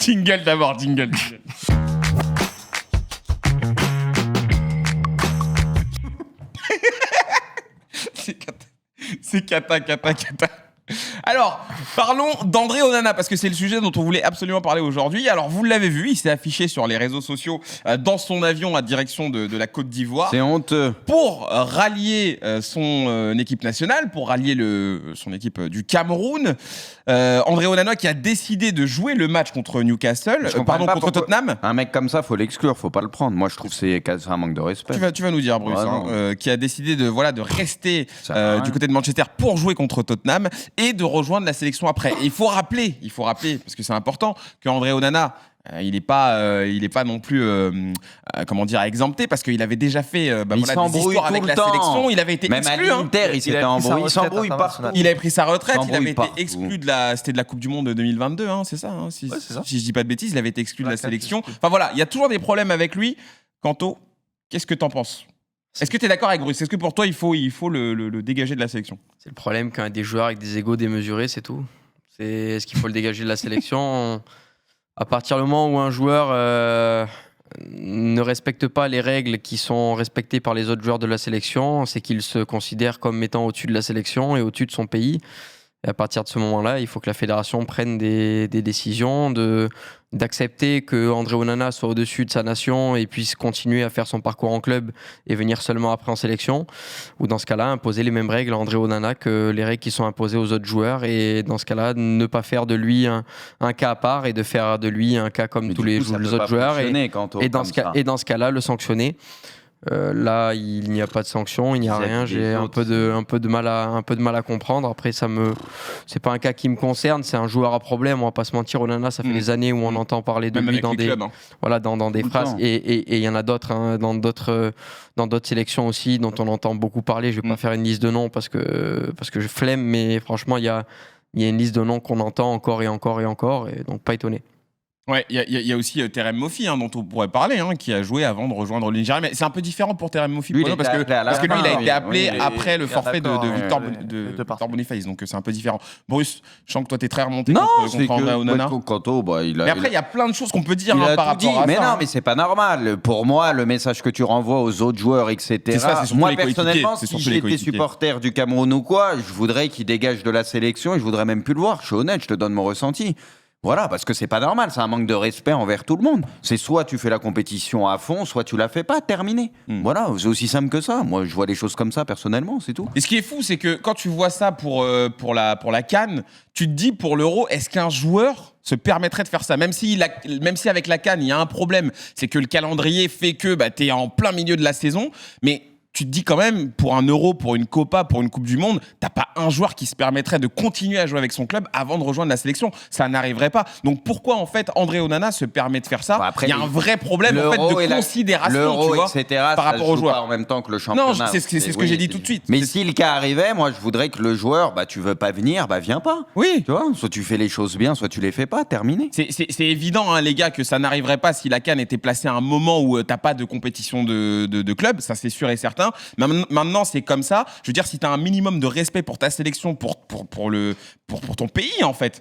Jingle d'abord, jingle. C'est cata. Alors, parlons d'André Onana, parce que c'est le sujet dont on voulait absolument parler aujourd'hui. Alors, vous l'avez vu, il s'est affiché sur les réseaux sociaux dans son avion à direction de la Côte d'Ivoire. C'est honteux. Pour rallier son équipe nationale, pour rallier son équipe du Cameroun. André Onana qui a décidé de jouer le match contre Newcastle, contre Tottenham. Un mec comme ça, faut l'exclure, faut pas le prendre. Moi, je trouve que c'est un manque de respect. Tu vas nous dire, Bruce, qui a décidé de rester du côté de Manchester pour jouer contre Tottenham et de rejoindre la sélection après. Et il faut rappeler, parce que c'est important, qu'André Onana, il n'est pas non plus exempté, parce qu'il avait déjà fait des histoires avec la sélection. Il avait été exclu. Même à l'Inter, il s'était embrouillé. Il s'embrouille partout. Il avait pris sa retraite. Il avait été exclu c'était de la Coupe du Monde de 2022, c'est ça, si je dis pas de bêtises. Il avait été exclu de la sélection. Enfin voilà, il y a toujours des problèmes avec lui. Kanto, qu'est-ce que t'en penses ? Est-ce que tu es d'accord avec Bruce ? Est-ce que pour toi, il faut le dégager de la sélection ? C'est le problème quand il y a des joueurs avec des égos démesurés, c'est tout. Est-ce qu'il faut le dégager de la sélection ? À partir du moment où un joueur ne respecte pas les règles qui sont respectées par les autres joueurs de la sélection, c'est qu'il se considère comme étant au-dessus de la sélection et au-dessus de son pays. Et à partir de ce moment-là, il faut que la fédération prenne des décisions, d'accepter que André Onana soit au-dessus de sa nation et puisse continuer à faire son parcours en club et venir seulement après en sélection. Ou dans ce cas-là, imposer les mêmes règles à André Onana que les règles qui sont imposées aux autres joueurs. Et dans ce cas-là, ne pas faire de lui un cas à part et de faire de lui un cas comme tous les autres joueurs. Et dans ce cas-là, le sanctionner. Là, il n'y a pas de sanction, il n'y a rien. J'ai un peu de mal à comprendre. Après, c'est pas un cas qui me concerne. C'est un joueur à problème. On va pas se mentir. Onana, ça fait des années où on entend parler de lui dans des clubs, dans des phrases. Et il y en a d'autres, dans d'autres sélections aussi dont on entend beaucoup parler. Je vais pas faire une liste de noms parce que je flemme. Mais franchement, il y a une liste de noms qu'on entend encore et encore et encore. Et donc, pas étonné. Ouais, il y a aussi Terem Moffi dont on pourrait parler, qui a joué avant de rejoindre le Nigeria. Mais c'est un peu différent pour Terem Moffi, parce que lui, il a été appelé après le forfait de Victor Boniface. Donc c'est un peu différent. Bruce, je sens que toi, t'es très remonté contre André Onana. Mais après, il y a plein de choses qu'on peut dire par rapport à ça. Mais non, mais c'est pas normal. Pour moi, le message que tu renvoies aux autres joueurs, etc. Moi, personnellement, si j'étais supporter du Cameroun ou quoi, je voudrais qu'il dégage de la sélection et je voudrais même plus le voir. Je suis honnête, je te donne mon ressenti. Voilà, parce que c'est pas normal, c'est un manque de respect envers tout le monde. C'est soit tu fais la compétition à fond, soit tu la fais pas, terminé. Voilà, c'est aussi simple que ça. Moi, je vois les choses comme ça personnellement, c'est tout. Et ce qui est fou, c'est que quand tu vois ça pour la CAN, tu te dis pour l'Euro, est-ce qu'un joueur se permettrait de faire ça, même si avec la CAN, il y a un problème, c'est que le calendrier fait que t'es en plein milieu de la saison, mais tu te dis quand même, pour un Euro, pour une Copa, pour une Coupe du Monde, t'as pas un joueur qui se permettrait de continuer à jouer avec son club avant de rejoindre la sélection. Ça n'arriverait pas. Donc pourquoi, en fait, André Onana se permet de faire ça ? Il y a un vrai problème, en fait, de considération, tu vois, par rapport aux joueurs. En même temps que le championnat. Non, c'est ce que j'ai dit tout de suite. Mais si le cas arrivait, moi, je voudrais que le joueur, tu veux pas venir, viens pas. Oui. Tu vois, soit tu fais les choses bien, soit tu les fais pas, terminé. C'est évident, les gars, que ça n'arriverait pas si la CAN était placée à un moment où t'as pas de compétition de club. Ça, c'est sûr et certain. Maintenant, c'est comme ça. Je veux dire, si tu as un minimum de respect pour ta sélection, pour ton pays, en fait,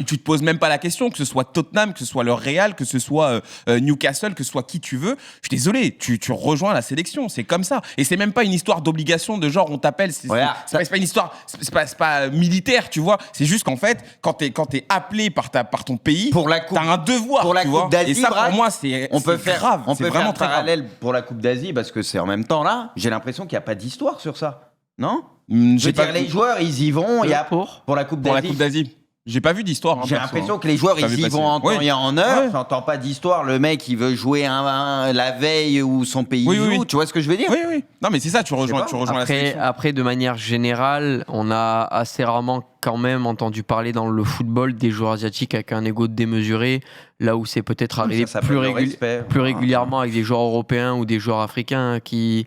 tu te poses même pas la question, que ce soit Tottenham, que ce soit le Real, que ce soit Newcastle, que ce soit qui tu veux. Je suis désolé, tu rejoins la sélection. C'est comme ça. Et c'est même pas une histoire d'obligation de genre on t'appelle. C'est pas une histoire, c'est pas militaire, tu vois. C'est juste qu'en fait, quand t'es appelé par ton pays, t'as un devoir. Pour la Coupe d'Asie, et ça, pour moi, c'est grave. On peut faire un parallèle grave. pour la Coupe d'Asie parce que c'est en même temps là. J'ai l'impression qu'il n'y a pas d'histoire sur ça. Non ? Les joueurs, ils y vont. Pour la Coupe d'Asie. Pour la Coupe d'Asie. J'ai pas vu d'histoire. J'ai l'impression que les joueurs, ils y vont en temps et en heure. J'entends pas d'histoire. Le mec, il veut jouer la veille où son pays joue. Tu vois ce que je veux dire ? Oui. Non, mais c'est ça, tu rejoins la sélection. Après, de manière générale, on a assez rarement quand même entendu parler dans le football des joueurs asiatiques avec un ego démesuré, là où c'est peut-être arrivé plus régulièrement avec des joueurs européens ou des joueurs africains qui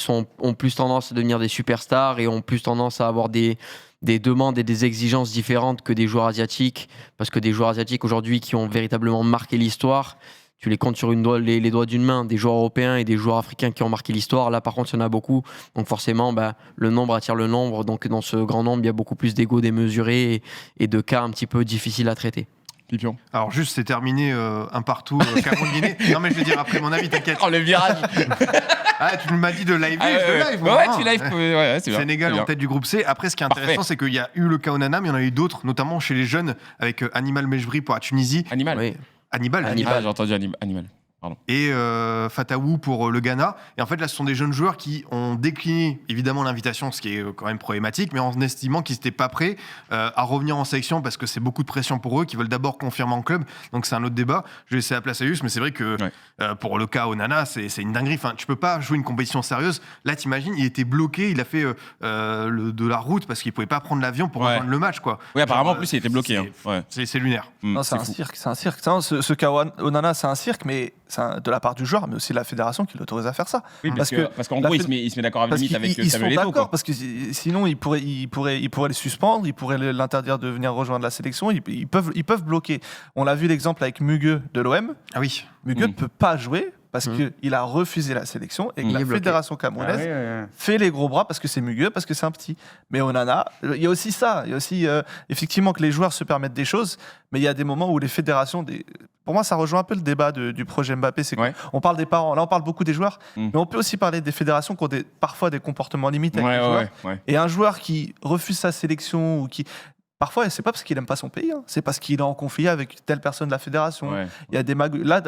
ont plus tendance à devenir des superstars et ont plus tendance à avoir des demandes et des exigences différentes que des joueurs asiatiques, parce que des joueurs asiatiques aujourd'hui qui ont véritablement marqué l'histoire, tu les comptes sur les doigts d'une main, des joueurs européens et des joueurs africains qui ont marqué l'histoire. Là, par contre, il y en a beaucoup. Donc forcément, le nombre attire le nombre. Donc dans ce grand nombre, il y a beaucoup plus d'ego démesuré et de cas un petit peu difficiles à traiter. Pipion. Alors juste, c'est terminé un partout Cameroun-Guinée. Non mais je vais dire après mon avis, t'inquiète. Oh le virage. Tu m'as dit de live, je live. Ouais, tu live. Ouais, c'est bien. Sénégal en tête du groupe C. Après, ce qui est intéressant, c'est qu'il y a eu le cas Onana, mais il y en a eu d'autres, notamment chez les jeunes, avec Animal Mejbri pour la Tunisie. Hannibal, j'ai entendu Hannibal. Pardon. Et Fatawu pour le Ghana. Et en fait, là, ce sont des jeunes joueurs qui ont décliné évidemment l'invitation, ce qui est quand même problématique, mais en estimant qu'ils n'étaient pas prêts à revenir en sélection parce que c'est beaucoup de pression pour eux, qu'ils veulent d'abord confirmer en club. Donc c'est un autre débat. Je vais laisser la place à Yus, mais c'est vrai que pour le cas Onana, c'est une dinguerie. Enfin, tu peux pas jouer une compétition sérieuse. Là, t'imagines, il était bloqué, il a fait de la route parce qu'il pouvait pas prendre l'avion pour rejoindre le match, quoi. Oui, apparemment, en plus, il était bloqué. C'est lunaire. Non, c'est un cirque. Ce cas Onana, c'est un cirque, mais de la part du joueur, mais aussi de la fédération qui l'autorise à faire ça. Oui, parce qu'en gros, il se met d'accord avec Samuel Eto'o. D'accord, parce que sinon, il pourrait le suspendre, il pourrait l'interdire de venir rejoindre la sélection. Ils peuvent bloquer. On l'a vu l'exemple avec Mugueux de l'OM. Ah oui. Mugueux ne peut pas jouer parce qu'il a refusé la sélection et que la fédération camerounaise fait les gros bras parce que c'est Mugueux, parce que c'est un petit. Mais Onana, il y a aussi ça. Il y a aussi effectivement que les joueurs se permettent des choses, mais il y a des moments où les fédérations... Pour moi, ça rejoint un peu le débat du projet Mbappé. C'est qu'on parle des parents. Là, on parle beaucoup des joueurs, mais on peut aussi parler des fédérations qui ont parfois des comportements limités avec les joueurs. Et un joueur qui refuse sa sélection ou qui... Parfois, c'est pas parce qu'il aime pas son pays, c'est parce qu'il est en conflit avec telle personne de la fédération. Il y a des là,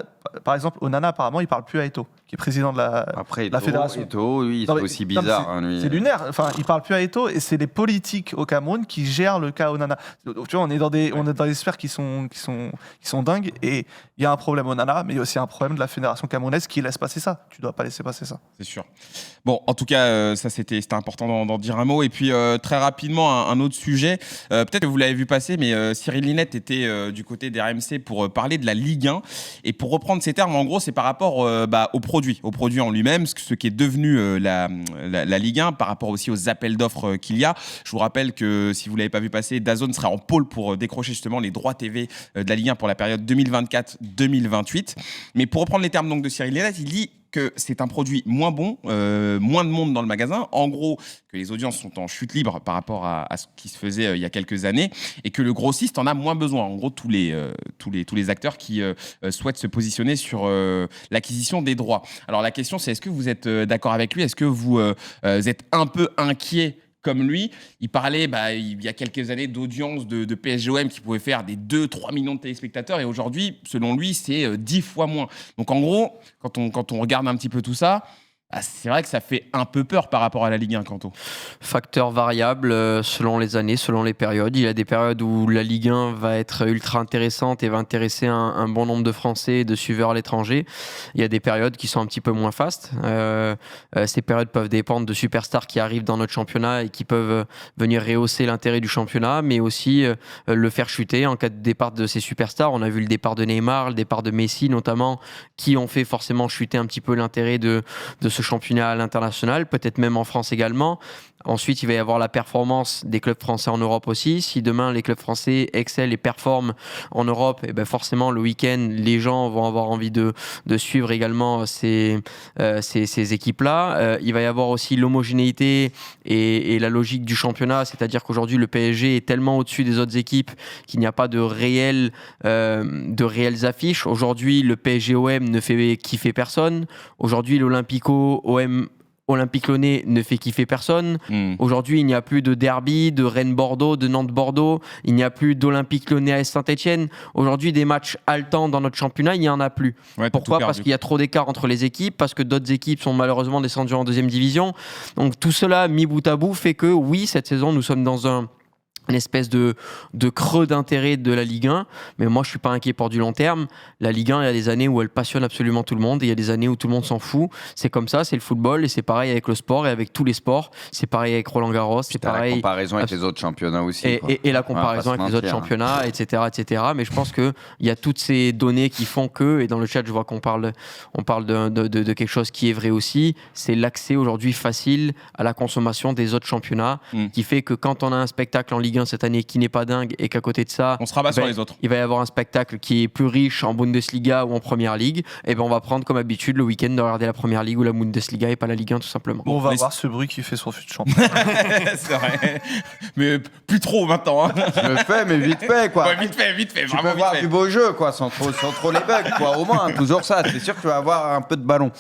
par exemple, Onana, apparemment, il parle plus à Eto'o, qui est président de la fédération. Eto'o, lui, c'est aussi bizarre. C'est lunaire. Enfin, il parle plus à Eto'o et c'est les politiques au Cameroun qui gèrent le cas Onana. Tu vois, on est dans des sphères qui sont dingues et il y a un problème Onana, mais il y a aussi un problème de la fédération camerounaise qui laisse passer ça. Tu dois pas laisser passer ça. C'est sûr. Bon, en tout cas, ça c'était important d'en dire un mot. Et puis très rapidement, un autre sujet. Peut-être que vous l'avez vu passer, mais Cyril Linette était du côté des RMC pour parler de la Ligue 1. Et pour reprendre ces termes, en gros, c'est par rapport au produit en lui-même, ce qui est devenu la Ligue 1, par rapport aussi aux appels d'offres qu'il y a. Je vous rappelle que si vous ne l'avez pas vu passer, DAZN sera en pôle pour décrocher justement les droits TV de la Ligue 1 pour la période 2024-2028. Mais pour reprendre les termes donc, de Cyril Linette, il dit que c'est un produit moins bon, moins de monde dans le magasin, en gros que les audiences sont en chute libre par rapport à ce qui se faisait il y a quelques années et que le grossiste en a moins besoin. En gros, tous les acteurs qui souhaitent se positionner sur l'acquisition des droits. Alors la question c'est, est-ce que vous êtes d'accord avec lui ? Est-ce que vous êtes un peu inquiet comme lui? Il parlait il y a quelques années d'audience de PSGOM qui pouvait faire des 2-3 millions de téléspectateurs et aujourd'hui, selon lui, c'est 10 fois moins. Donc en gros, quand on regarde un petit peu tout ça, c'est vrai que ça fait un peu peur par rapport à la Ligue 1, Kanto. Facteur variable selon les années, selon les périodes. Il y a des périodes où la Ligue 1 va être ultra intéressante et va intéresser un bon nombre de Français et de suiveurs à l'étranger. Il y a des périodes qui sont un petit peu moins fastes. Ces périodes peuvent dépendre de superstars qui arrivent dans notre championnat et qui peuvent venir rehausser l'intérêt du championnat, mais aussi le faire chuter en cas de départ de ces superstars. On a vu le départ de Neymar, le départ de Messi notamment, qui ont fait forcément chuter un petit peu l'intérêt de ce championnat à l'international, peut-être même en France également. Ensuite, il va y avoir la performance des clubs français en Europe aussi. Si demain, les clubs français excellent et performent en Europe, et forcément, le week-end, les gens vont avoir envie de suivre également ces équipes-là. Il va y avoir aussi l'homogénéité et la logique du championnat, c'est-à-dire qu'aujourd'hui, le PSG est tellement au-dessus des autres équipes qu'il n'y a pas de réelles affiches. Aujourd'hui, le PSG-OM ne fait kiffer personne. Aujourd'hui, l'Olympico-OM Olympique Lyonnais ne fait kiffer personne. Aujourd'hui, il n'y a plus de derby, de Rennes-Bordeaux, de Nantes-Bordeaux. Il n'y a plus d'Olympique Lyonnais à Saint-Etienne. Aujourd'hui, des matchs haletants dans notre championnat, il n'y en a plus. Pourquoi ? Parce qu'il y a trop d'écart entre les équipes, parce que d'autres équipes sont malheureusement descendues en deuxième division. Donc tout cela, mis bout à bout, fait que oui, cette saison, nous sommes dans une espèce de creux d'intérêt de la Ligue 1, mais moi je suis pas inquiet pour du long terme. La Ligue 1, il y a des années où elle passionne absolument tout le monde et il y a des années où tout le monde s'en fout. C'est comme ça, c'est le football et c'est pareil avec le sport et avec tous les sports. C'est pareil avec Roland Garros, c'est pareil. La comparaison avec les autres championnats aussi. Et la comparaison avec les autres championnats, etc., etc. Mais je pense qu'il y a toutes ces données qui font que, et dans le chat je vois qu'on parle de quelque chose qui est vrai aussi, c'est l'accès aujourd'hui facile à la consommation des autres championnats qui fait que quand on a un spectacle en Ligue Ligue 1 cette année qui n'est pas dingue et qu'à côté de ça, on se rabat sur les autres. Il va y avoir un spectacle qui est plus riche en Bundesliga ou en Première Ligue. Et ben on va prendre comme habitude le week-end de regarder la Première Ligue ou la Bundesliga et pas la Ligue 1 tout simplement. On va voir ce bruit qui fait son fut de champion. C'est vrai. Mais plus trop maintenant. Hein. Je le fais, mais vite fait quoi. Ouais, vite fait. Tu peux voir du beau jeu quoi, sans trop les bugs quoi. Au moins, toujours ça. C'est sûr que tu vas avoir un peu de ballon.